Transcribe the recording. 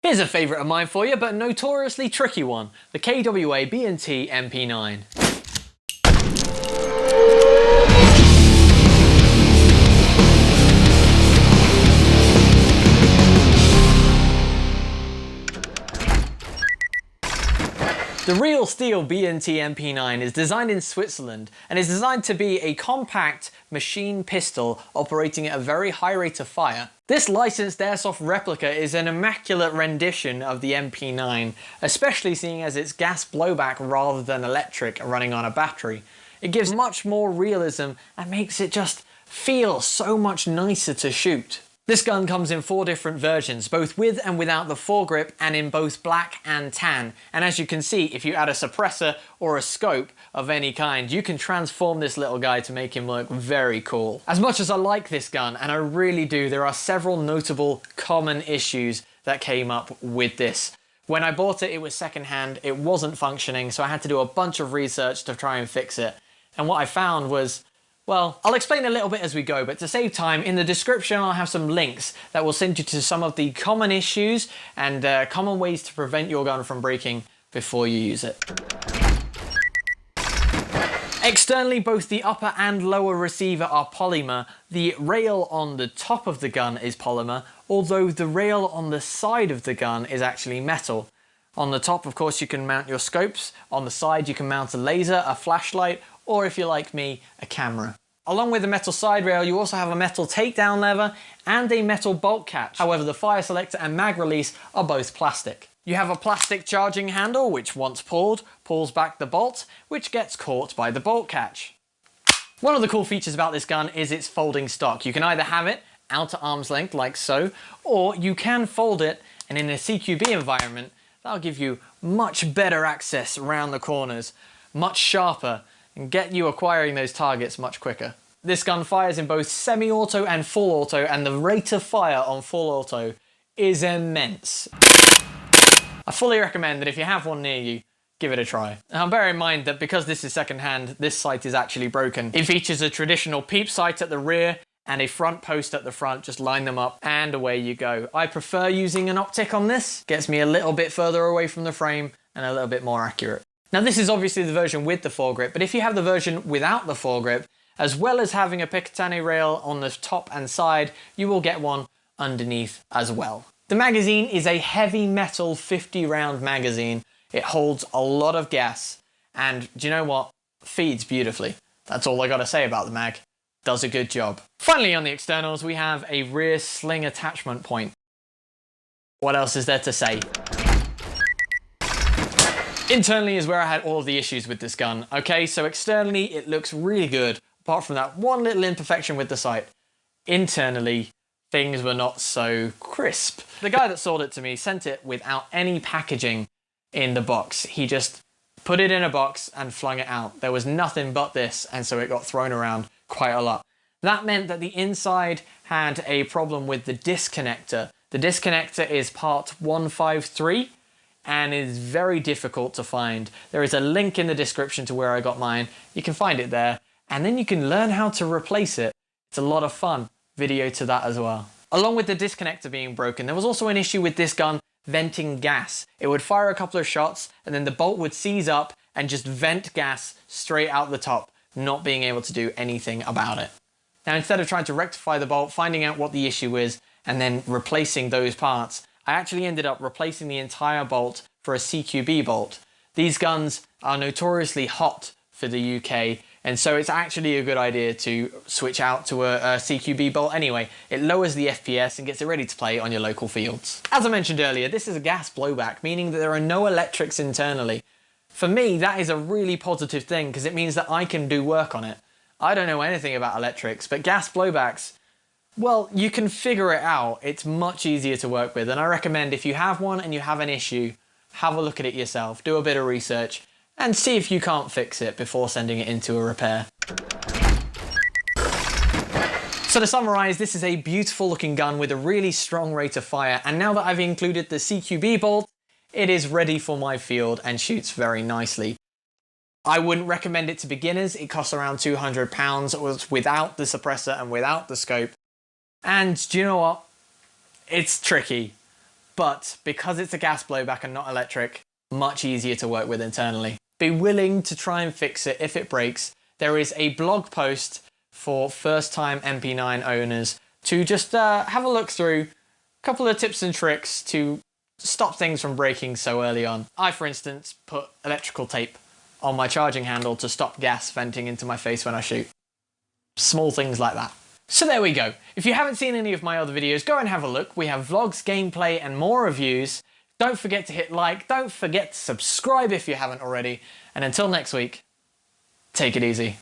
Here's a favourite of mine for you, but a notoriously tricky one, the KWA B&T MP9. The real steel B&T MP9 is designed in Switzerland and is designed to be a compact machine pistol operating at a very high rate of fire. This licensed airsoft replica is an immaculate rendition of the MP9, especially seeing as it's gas blowback rather than electric running on a battery. It gives much more realism and makes it just feel so much nicer to shoot. This gun comes in 4 different versions, both with and without the foregrip and in both black and tan. And as you can see, if you add a suppressor or a scope of any kind, you can transform this little guy to make him look very cool. As much as I like this gun, and I really do, there are several notable common issues that came up with this. When I bought it, it was secondhand, it wasn't functioning, so I had to do a bunch of research to try and fix it. And what I found was, well, I'll explain a little bit as we go, but to save time, in the description I'll have some links that will send you to some of the common issues and common ways to prevent your gun from breaking before you use it. Externally, both the upper and lower receiver are polymer. The rail on the top of the gun is polymer, although the rail on the side of the gun is actually metal. On the top, of course, you can mount your scopes. On the side, you can mount a laser, a flashlight, or if you're like me, a camera. Along with the metal side rail, you also have a metal takedown lever and a metal bolt catch. However, the fire selector and mag release are both plastic. You have a plastic charging handle, which once pulled, pulls back the bolt, which gets caught by the bolt catch. One of the cool features about this gun is its folding stock. You can either have it out to arm's length like so, or you can fold it, and in a CQB environment, that'll give you much better access around the corners, much sharper, and get you acquiring those targets much quicker. This gun fires in both semi-auto and full auto, and the rate of fire on full auto is immense. I fully recommend that if you have one near you, give it a try. Now bear in mind that because this is second-hand, this sight is actually broken. It features a traditional peep sight at the rear and a front post at the front. Just line them up and away you go. I prefer using an optic on this. Gets me a little bit further away from the frame and a little bit more accurate. Now this is obviously the version with the foregrip, but if you have the version without the foregrip, as well as having a Picatinny rail on the top and side, you will get one underneath as well. The magazine is a heavy metal 50 round magazine. It holds a lot of gas, and do you know what? Feeds beautifully. That's all I gotta say about the mag. Does a good job. Finally, on the externals, we have a rear sling attachment point. What else is there to say? Internally is where I had all of the issues with this gun. Okay, so externally it looks really good, apart from that one little imperfection with the sight. Internally, things were not so crisp. The guy that sold it to me sent it without any packaging in the box. He just put it in a box and flung it out. There was nothing but this, and so it got thrown around quite a lot. That meant that the inside had a problem with the disconnector. The disconnector is part 153 and is very difficult to find. There is a link in the description to where I got mine. You can find it there, and then you can learn how to replace it. It's a lot of fun. Video to that as well. Along with the disconnector being broken, there was also an issue with this gun venting gas. It would fire a couple of shots and then the bolt would seize up and just vent gas straight out the top, not being able to do anything about it. Now, instead of trying to rectify the bolt, finding out what the issue is, and then replacing those parts, I actually ended up replacing the entire bolt for a CQB bolt. These guns are notoriously hot for the UK, and so it's actually a good idea to switch out to a CQB bolt anyway. It lowers the FPS and gets it ready to play on your local fields. As I mentioned earlier, this is a gas blowback, meaning that there are no electrics internally. For me, that is a really positive thing because it means that I can do work on it. I don't know anything about electrics, but gas blowbacks, well, you can figure it out. It's much easier to work with, and I recommend if you have one and you have an issue, have a look at it yourself, do a bit of research, and see if you can't fix it before sending it into a repair. So to summarise, this is a beautiful looking gun with a really strong rate of fire, and now that I've included the CQB bolt, it is ready for my field and shoots very nicely. I wouldn't recommend it to beginners. It costs around £200. It was without the suppressor and without the scope. And do you know what? It's tricky. but because it's a gas blowback and not electric, much easier to work with internally. Be willing to try and fix it if it breaks. There is a blog post for first-time MP9 owners to just have a look through, a couple of tips and tricks to stop things from breaking so early on. I, for instance, put electrical tape on my charging handle to stop gas venting into my face when I shoot. Small things like that. So there we go. If you haven't seen any of my other videos, go and have a look. We have vlogs, gameplay, and more reviews. Don't forget to hit like, don't forget to subscribe if you haven't already, and until next week, take it easy.